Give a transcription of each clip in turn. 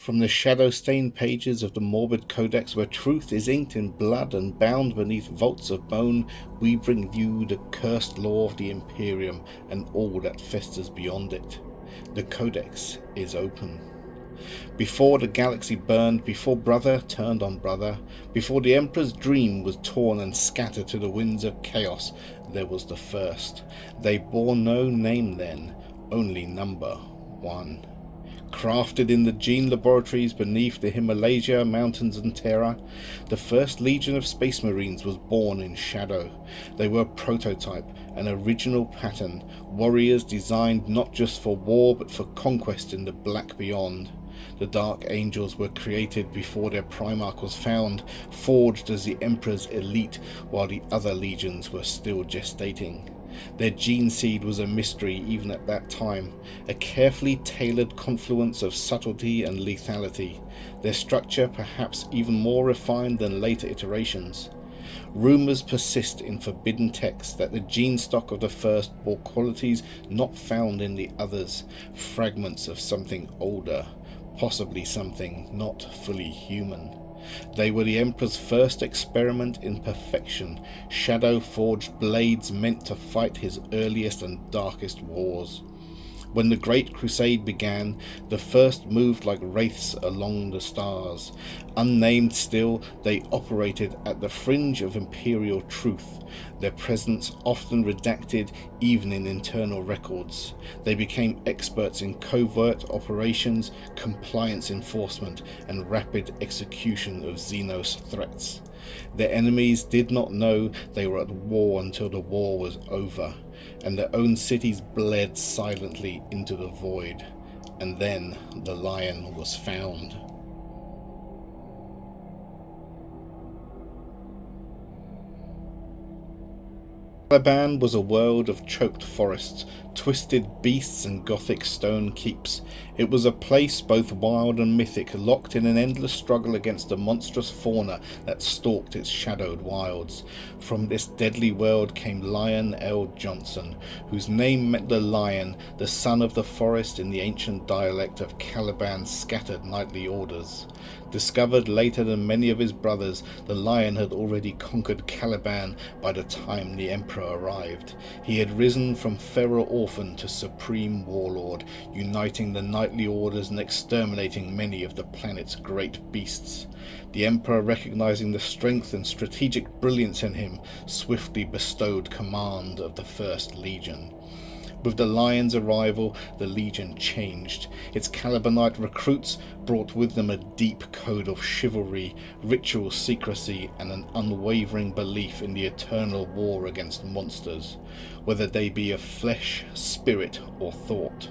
From the shadow-stained pages of the Morbid Codex, where truth is inked in blood and bound beneath vaults of bone, we bring you the cursed law of the Imperium and all that festers beyond it. The Codex is open. Before the galaxy burned, before brother turned on brother, before the Emperor's dream was torn and scattered to the winds of chaos, there was the first. They bore no name then, only number 1. Crafted in the gene laboratories beneath the Himalaya mountains and Terra, the first legion of Space Marines was born in shadow. They were prototype, an original pattern, warriors designed not just for war but for conquest in the black beyond. The Dark Angels were created before their Primarch was found, forged as the Emperor's elite while the other legions were still gestating. Their gene seed was a mystery even at that time, a carefully tailored confluence of subtlety and lethality, their structure perhaps even more refined than later iterations. Rumours persist in forbidden texts that the gene stock of the first bore qualities not found in the others, fragments of something older, possibly something not fully human. They were the Emperor's first experiment in perfection, shadow-forged blades meant to fight his earliest and darkest wars. When the Great Crusade began, the first moved like wraiths along the stars. Unnamed still, they operated at the fringe of imperial truth, their presence often redacted even in internal records. They became experts in covert operations, compliance enforcement, and rapid execution of Xenos threats. Their enemies did not know they were at war until the war was over, and their own cities bled silently into the void. And then the lion was found. Caliban was a world of choked forests, twisted beasts and gothic stone keeps. It was a place both wild and mythic, locked in an endless struggle against the monstrous fauna that stalked its shadowed wilds. From this deadly world came Lion L. Johnson, whose name meant the lion, the son of the forest in the ancient dialect of Caliban's scattered knightly orders. Discovered later than many of his brothers, the lion had already conquered Caliban by the time the Emperor arrived. He had risen from feral orphan to supreme warlord, uniting the knightly orders and exterminating many of the planet's great beasts. The Emperor, recognizing the strength and strategic brilliance in him, swiftly bestowed command of the First Legion. With the lion's arrival, the Legion changed. Its Calibanite recruits brought with them a deep code of chivalry, ritual secrecy, and an unwavering belief in the eternal war against monsters, whether they be of flesh, spirit, or thought.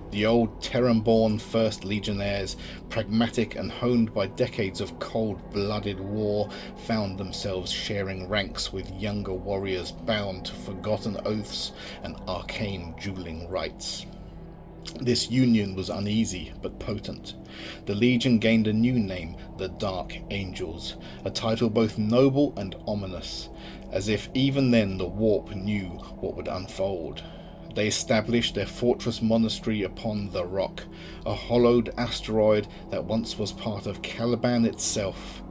The old Terran-born First Legionnaires, pragmatic and honed by decades of cold-blooded war, found themselves sharing ranks with younger warriors bound to forgotten oaths and arcane dueling rites. This union was uneasy but potent. The Legion gained a new name, the Dark Angels, a title both noble and ominous, as if even then the warp knew what would unfold. They established their fortress monastery upon the Rock, a hollowed asteroid that once was part of Caliban itself.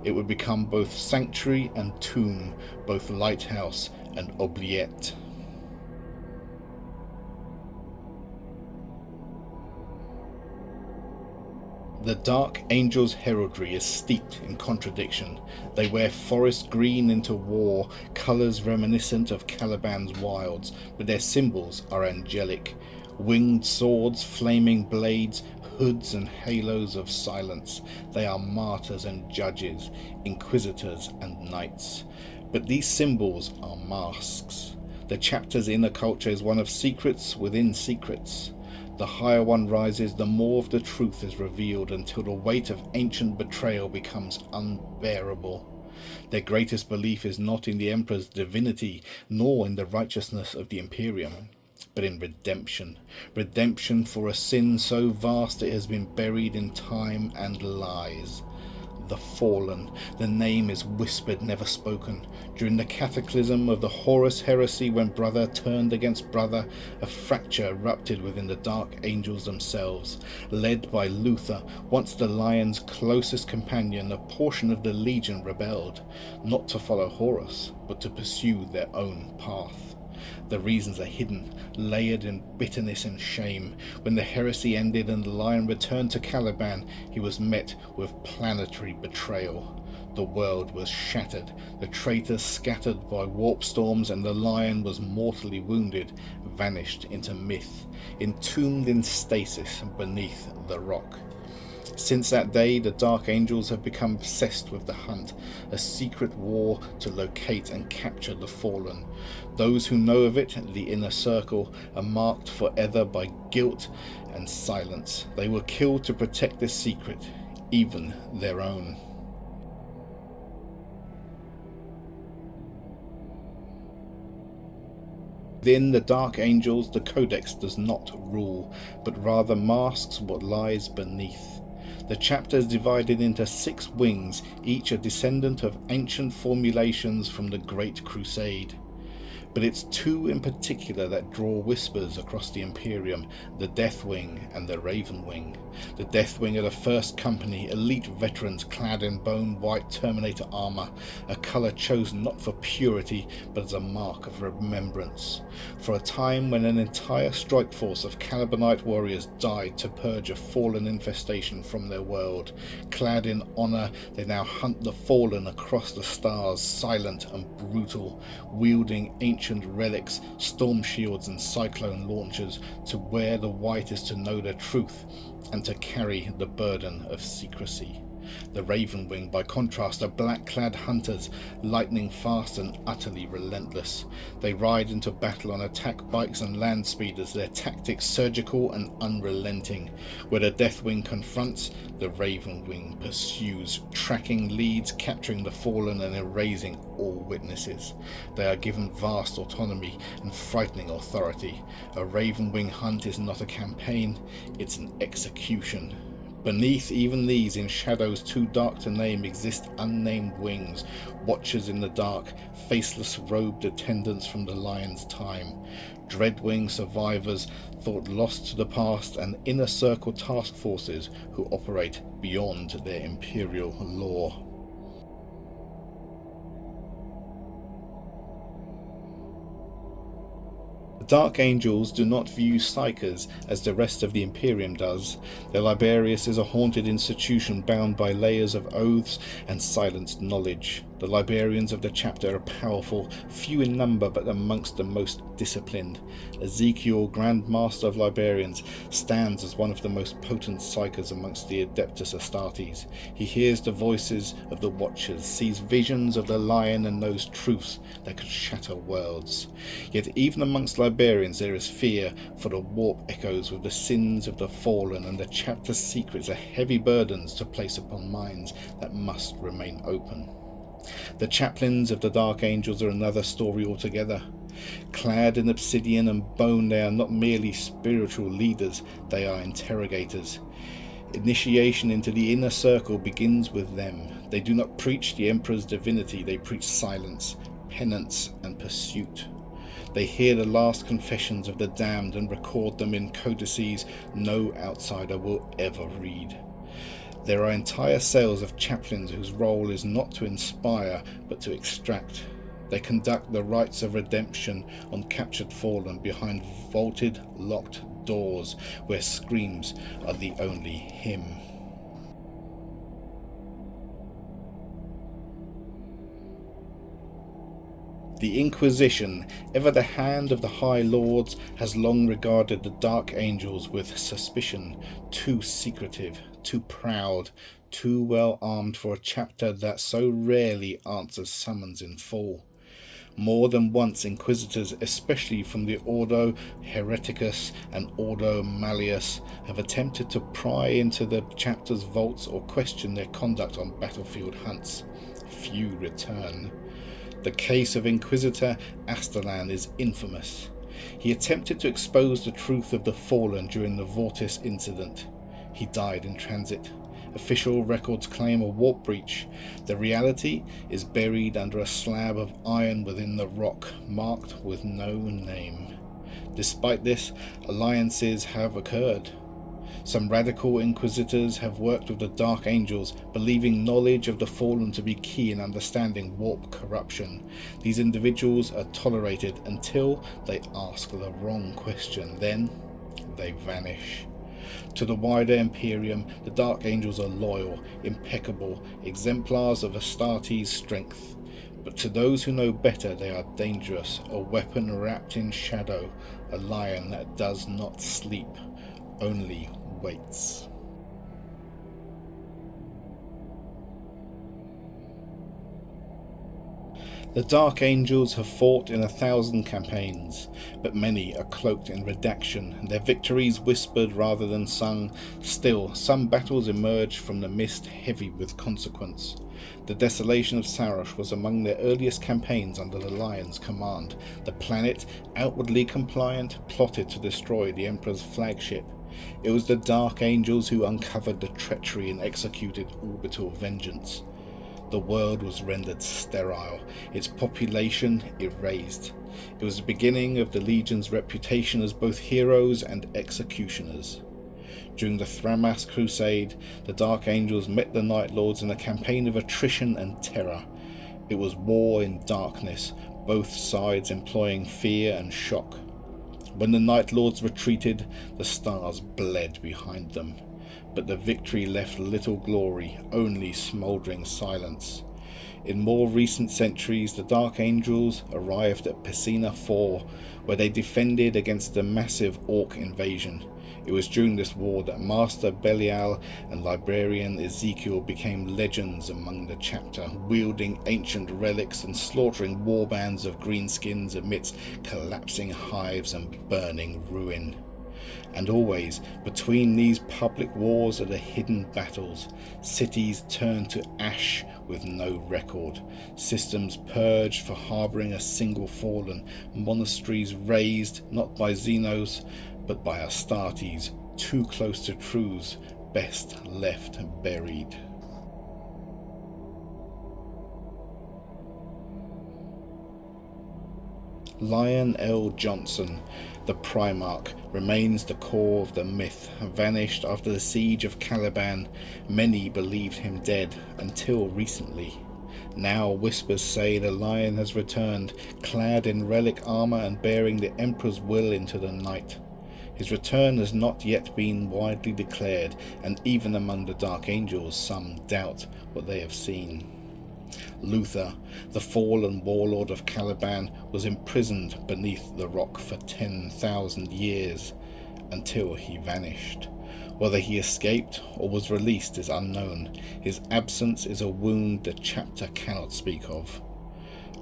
It would become both sanctuary and tomb, both lighthouse and oubliette. The Dark Angels' heraldry is steeped in contradiction. They wear forest green into war, colours reminiscent of Caliban's wilds, but their symbols are angelic. Winged swords, flaming blades, hoods and halos of silence. They are martyrs and judges, inquisitors and knights. But these symbols are masks. The chapter's inner culture is one of secrets within secrets. The higher one rises, the more of the truth is revealed until the weight of ancient betrayal becomes unbearable. Their greatest belief is not in the Emperor's divinity, nor in the righteousness of the Imperium, but in redemption. Redemption for a sin so vast it has been buried in time and lies. The Fallen. The name is whispered, never spoken. During the cataclysm of the Horus heresy, when brother turned against brother, a fracture erupted within the Dark Angels themselves. Led by Luther, once the Lion's closest companion, a portion of the Legion rebelled, not to follow Horus, but to pursue their own path. The reasons are hidden, layered in bitterness and shame. When the heresy ended and the Lion returned to Caliban, he was met with planetary betrayal. The world was shattered, the traitors scattered by warp storms, and the Lion was mortally wounded, vanished into myth, entombed in stasis beneath the rock. Since that day, the Dark Angels have become obsessed with the hunt, a secret war to locate and capture the Fallen. Those who know of it, the inner circle, are marked forever by guilt and silence. They were killed to protect this secret, even their own. Within the Dark Angels, the Codex does not rule, but rather masks what lies beneath. The chapter is divided into 6 wings, each a descendant of ancient formulations from the Great Crusade. But it's 2 in particular that draw whispers across the Imperium, the Death Wing and the Raven Wing. The Death Wing are the first company, elite veterans clad in bone-white Terminator armour, a colour chosen not for purity but as a mark of remembrance. For a time when an entire strike force of Calibanite warriors died to purge a fallen infestation from their world. Clad in honour, they now hunt the fallen across the stars, silent and brutal, wielding ancient relics, storm shields and cyclone launchers. To wear the white is to know the truth and to carry the burden of secrecy. The Raven Wing, by contrast, are black-clad hunters, lightning fast and utterly relentless. They ride into battle on attack bikes and land speeders, their tactics surgical and unrelenting. Where the Death Wing confronts, the Raven Wing pursues, tracking leads, capturing the fallen and erasing all witnesses. They are given vast autonomy and frightening authority. A Raven Wing hunt is not a campaign, it's an execution. Beneath even these, in shadows too dark to name, exist unnamed wings, watchers in the dark, faceless robed attendants from the Lion's time. Dreadwing survivors, thought lost to the past, and inner circle task forces who operate beyond their imperial law. Dark Angels do not view Psykers as the rest of the Imperium does. Their Liberius is a haunted institution bound by layers of oaths and silenced knowledge. The Liberians of the chapter are powerful, few in number but amongst the most disciplined. Ezekiel, Grand Master of Liberians, stands as one of the most potent Psykers amongst the Adeptus Astartes. He hears the voices of the Watchers, sees visions of the Lion and knows truths that could shatter worlds. Yet even amongst Liberians there is fear, for the warp echoes with the sins of the fallen, and the chapter's secrets are heavy burdens to place upon minds that must remain open. The chaplains of the Dark Angels are another story altogether. Clad in obsidian and bone, they are not merely spiritual leaders, they are interrogators. Initiation into the inner circle begins with them. They do not preach the Emperor's divinity, they preach silence, penance and pursuit. They hear the last confessions of the damned and record them in codices no outsider will ever read. There are entire cells of chaplains whose role is not to inspire, but to extract. They conduct the rites of redemption on captured fallen behind vaulted, locked doors, where screams are the only hymn. The Inquisition, ever the hand of the High Lords, has long regarded the Dark Angels with suspicion, too secretive, too proud, too well armed for a chapter that so rarely answers summons in full. More than once inquisitors, especially from the Ordo Hereticus and Ordo Malleus, have attempted to pry into the chapter's vaults or question their conduct on battlefield hunts. Few return. The case of Inquisitor Astalan is infamous. He attempted to expose the truth of the fallen during the Vortis incident. He died in transit. Official records claim a warp breach. The reality is buried under a slab of iron within the rock, marked with no name. Despite this, alliances have occurred. Some radical inquisitors have worked with the Dark Angels, believing knowledge of the Fallen to be key in understanding warp corruption. These individuals are tolerated until they ask the wrong question. Then they vanish. To the wider Imperium, the Dark Angels are loyal, impeccable, exemplars of Astartes' strength. But to those who know better, they are dangerous, a weapon wrapped in shadow, a lion that does not sleep, only waits. The Dark Angels have fought in 1,000 campaigns, but many are cloaked in redaction, their victories whispered rather than sung. Still, some battles emerge from the mist heavy with consequence. The desolation of Sarosh was among their earliest campaigns under the Lion's command. The planet, outwardly compliant, plotted to destroy the Emperor's flagship. It was the Dark Angels who uncovered the treachery and executed orbital vengeance. The world was rendered sterile, its population erased. It was the beginning of the Legion's reputation as both heroes and executioners. During the Thramas Crusade, the Dark Angels met the Night Lords in a campaign of attrition and terror. It was war in darkness, both sides employing fear and shock. When the Night Lords retreated, the stars bled behind them. But the victory left little glory, only smouldering silence. In more recent centuries, the Dark Angels arrived at Pessina IV, where they defended against the massive Orc invasion. It was during this war that Master Belial and Librarian Ezekiel became legends among the chapter, wielding ancient relics and slaughtering warbands of greenskins amidst collapsing hives and burning ruin. And always, between these public wars are the hidden battles. Cities turned to ash with no record. Systems purged for harbouring a single fallen. Monasteries razed, not by Xenos, but by Astartes, too close to truths, best left buried. Lion L. Johnson, the Primarch, remains the core of the myth. Vanished after the siege of Caliban, many believed him dead until recently. Now whispers say the Lion has returned, clad in relic armour and bearing the Emperor's will into the night. His return has not yet been widely declared, and even among the Dark Angels some doubt what they have seen. Luther, the fallen warlord of Caliban, was imprisoned beneath the rock for 10,000 years, until he vanished. Whether he escaped or was released is unknown. His absence is a wound the chapter cannot speak of.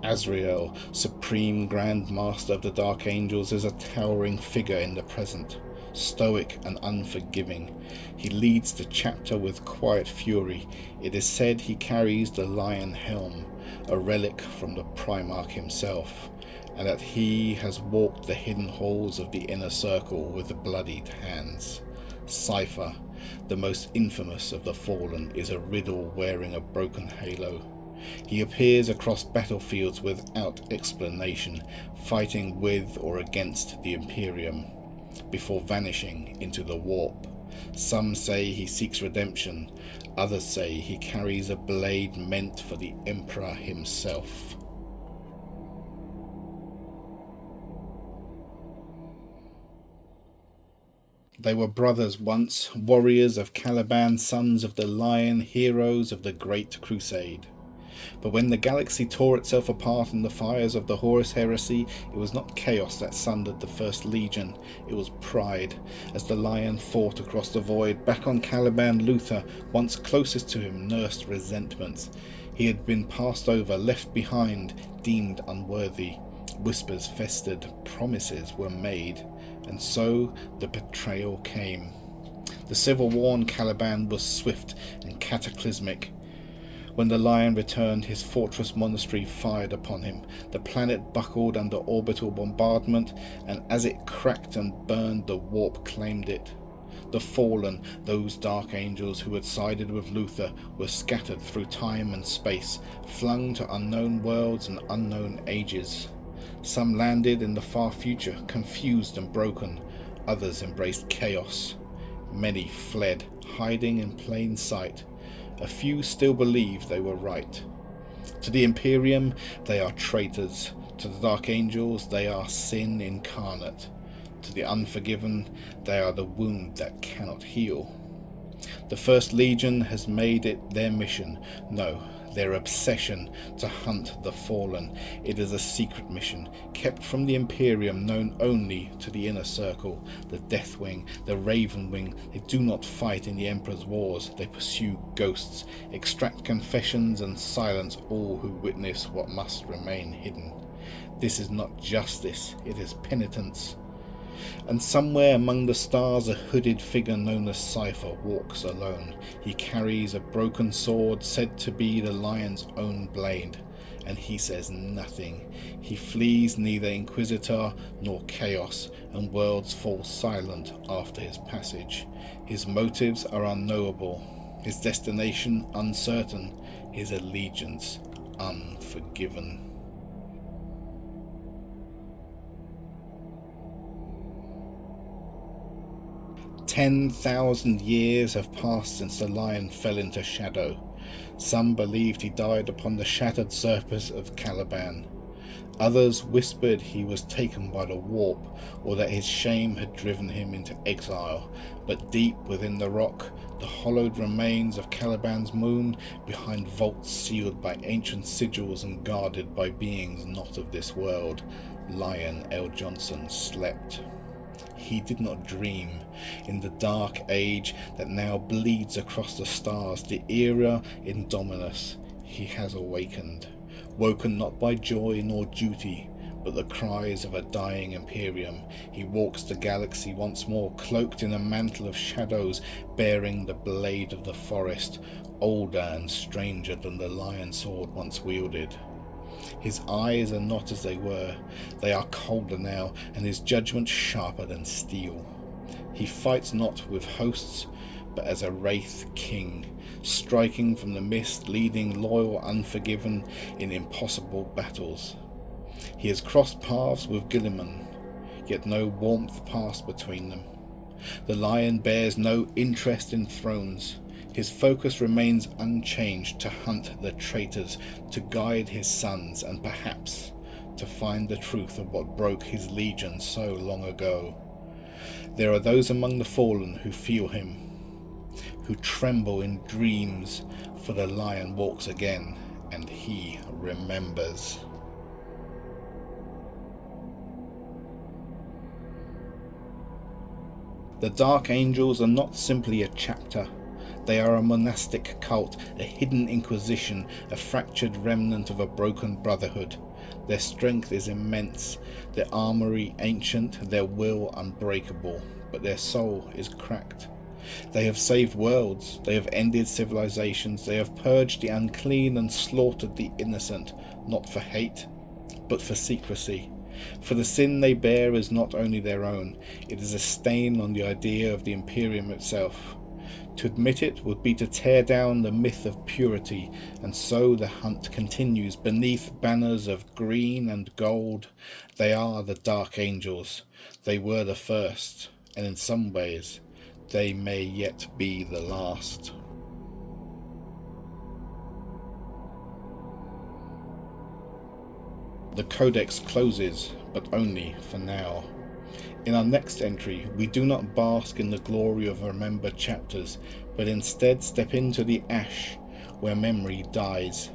Azrael, Supreme Grand Master of the Dark Angels, is a towering figure in the present. Stoic and unforgiving, he leads the chapter with quiet fury. It is said he carries the lion helm, a relic from the Primarch himself, and that he has walked the hidden halls of the inner circle with bloodied hands. Cypher, the most infamous of the fallen, is a riddle wearing a broken halo. He appears across battlefields without explanation, fighting with or against the Imperium, before vanishing into the warp. Some say he seeks redemption, others say he carries a blade meant for the Emperor himself. They were brothers once, warriors of Caliban, sons of the Lion, heroes of the Great Crusade. But when the galaxy tore itself apart in the fires of the Horus heresy, it was not chaos that sundered the First Legion, it was pride. As the Lion fought across the void, back on Caliban, Luther, once closest to him, nursed resentments. He had been passed over, left behind, deemed unworthy. Whispers festered, promises were made, and so the betrayal came. The civil war on Caliban was swift and cataclysmic. When the Lion returned, his fortress monastery fired upon him. The planet buckled under orbital bombardment, and as it cracked and burned, the warp claimed it. The fallen, those dark angels who had sided with Luther, were scattered through time and space, flung to unknown worlds and unknown ages. Some landed in the far future, confused and broken. Others embraced chaos. Many fled, hiding in plain sight. A few still believed they were right. To the Imperium, they are traitors. To the Dark Angels, they are sin incarnate. To the Unforgiven, they are the wound that cannot heal. The First Legion has made it their mission, no, their obsession, to hunt the fallen. It is a secret mission, kept from the Imperium, known only to the inner circle. The Deathwing, the Ravenwing, they do not fight in the Emperor's wars, they pursue ghosts, extract confessions and silence all who witness what must remain hidden. This is not justice, it is penitence. And somewhere among the stars a hooded figure known as Cypher walks alone. He carries a broken sword said to be the lion's own blade, and he says nothing. He flees neither Inquisitor nor chaos, and worlds fall silent after his passage. His motives are unknowable, his destination uncertain, his allegiance unforgiven. 10,000 years have passed since the lion fell into shadow. Some believed he died upon the shattered surface of Caliban. Others whispered he was taken by the warp, or that his shame had driven him into exile. But deep within the rock, the hollowed remains of Caliban's moon, behind vaults sealed by ancient sigils and guarded by beings not of this world, Lion L. Johnson slept. He did not dream. In the dark age that now bleeds across the stars, the era Indominus, he has awakened, woken not by joy nor duty, but the cries of a dying Imperium. He walks the galaxy once more, cloaked in a mantle of shadows, bearing the blade of the forest, older and stranger than the lion sword once wielded. His eyes are not as they were, they are colder now, and his judgment sharper than steel. He fights not with hosts, but as a wraith king, striking from the mist, leading loyal Unforgiven in impossible battles. He has crossed paths with Caliban, yet no warmth passed between them. The lion bears no interest in thrones. His focus remains unchanged, to hunt the traitors, to guide his sons, and perhaps to find the truth of what broke his legion so long ago. There are those among the fallen who feel him, who tremble in dreams, for the lion walks again, and he remembers. The Dark Angels are not simply a chapter. They are a monastic cult, a hidden inquisition, a fractured remnant of a broken brotherhood. Their strength is immense, their armory ancient, their will unbreakable, but their soul is cracked. They have saved worlds, they have ended civilizations, they have purged the unclean and slaughtered the innocent, not for hate, but for secrecy. For the sin they bear is not only their own, it is a stain on the idea of the Imperium itself. To admit it would be to tear down the myth of purity, and so the hunt continues beneath banners of green and gold. They are the Dark Angels. They were the first, and in some ways, they may yet be the last. The Codex closes, but only for now. In our next entry, we do not bask in the glory of remembered chapters, but instead step into the ash where memory dies.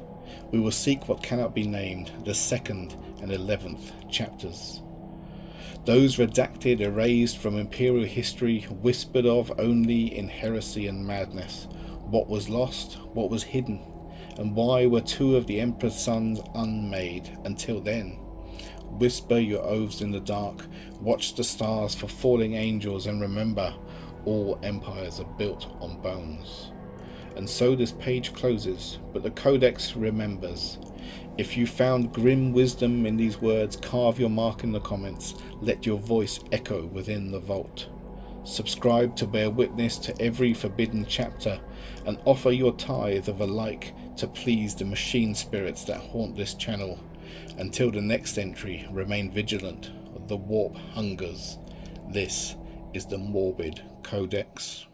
We will seek what cannot be named, the 2nd and 11th chapters. Those redacted, erased from Imperial history, whispered of only in heresy and madness. What was lost, what was hidden, and why were 2 of the Emperor's sons unmade until then? Whisper your oaths in the dark, watch the stars for falling angels, and remember, all empires are built on bones. And so this page closes, but the Codex remembers. If you found grim wisdom in these words, carve your mark in the comments, let your voice echo within the vault. Subscribe to bear witness to every forbidden chapter, and offer your tithe of a like to please the machine spirits that haunt this channel. Until the next entry, remain vigilant. The warp hungers. This is the Morbid Codex.